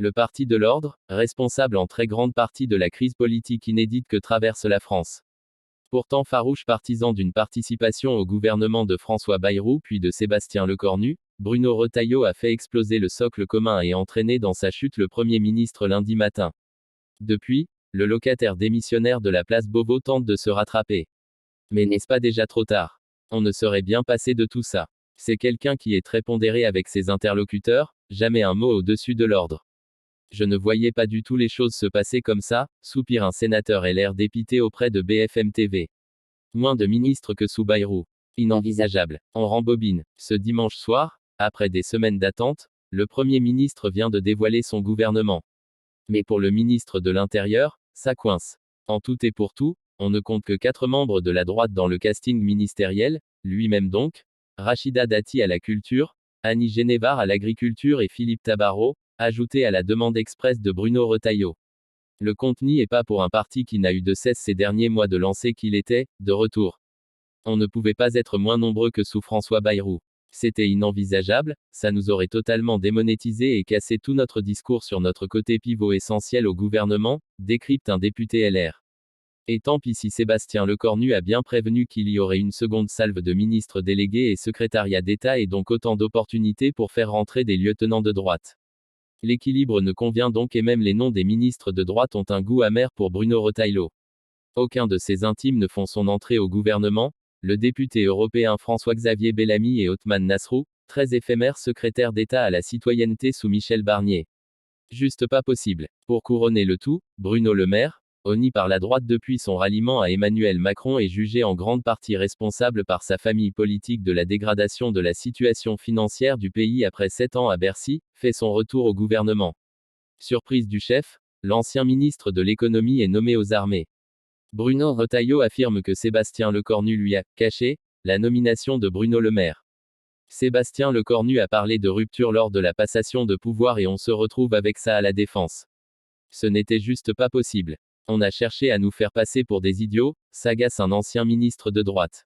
Le Parti de l'Ordre, responsable en très grande partie de la crise politique inédite que traverse la France. Pourtant farouche partisan d'une participation au gouvernement de François Bayrou puis de Sébastien Lecornu, Bruno Retailleau a fait exploser le socle commun et entraîné dans sa chute le Premier ministre lundi matin. Depuis, le locataire démissionnaire de la place Beauvau tente de se rattraper. Mais n'est-ce pas déjà trop tard? On ne serait bien passé de tout ça. C'est quelqu'un qui est très pondéré avec ses interlocuteurs, jamais un mot au-dessus de l'ordre. Je ne voyais pas du tout les choses se passer comme ça, soupire un sénateur LR dépité auprès de BFM TV. Moins de ministres que sous Bayrou. Inenvisageable. On rembobine. Ce dimanche soir, après des semaines d'attente, le Premier ministre vient de dévoiler son gouvernement. Mais pour le ministre de l'Intérieur, ça coince. En tout et pour tout, on ne compte que 4 membres de la droite dans le casting ministériel, lui-même donc, Rachida Dati à la culture, Annie Genevard à l'agriculture et Philippe Tabarot, ajouté à la demande expresse de Bruno Retailleau. Le compte n'y est pas pour un parti qui n'a eu de cesse ces derniers mois de lancer qu'il était, de retour. On ne pouvait pas être moins nombreux que sous François Bayrou. C'était inenvisageable, ça nous aurait totalement démonétisé et cassé tout notre discours sur notre côté pivot essentiel au gouvernement, décrypte un député LR. Et tant pis si Sébastien Lecornu a bien prévenu qu'il y aurait une seconde salve de ministres délégués et secrétariat d'État et donc autant d'opportunités pour faire rentrer des lieutenants de droite. L'équilibre ne convient donc et même les noms des ministres de droite ont un goût amer pour Bruno Retailleau. Aucun de ses intimes ne font son entrée au gouvernement, le député européen François-Xavier Bellamy et Othman Nasrou, très éphémère secrétaire d'État à la citoyenneté sous Michel Barnier. Juste pas possible. Pour couronner le tout, Bruno Le Maire, honni par la droite depuis son ralliement à Emmanuel Macron et jugé en grande partie responsable par sa famille politique de la dégradation de la situation financière du pays après 7 ans à Bercy, fait son retour au gouvernement. Surprise du chef, l'ancien ministre de l'économie est nommé aux armées. Bruno Retailleau affirme que Sébastien Lecornu lui a caché la nomination de Bruno Le Maire. Sébastien Lecornu a parlé de rupture lors de la passation de pouvoir et on se retrouve avec ça à la défense. Ce n'était juste pas possible. On a cherché à nous faire passer pour des idiots, s'agace un ancien ministre de droite.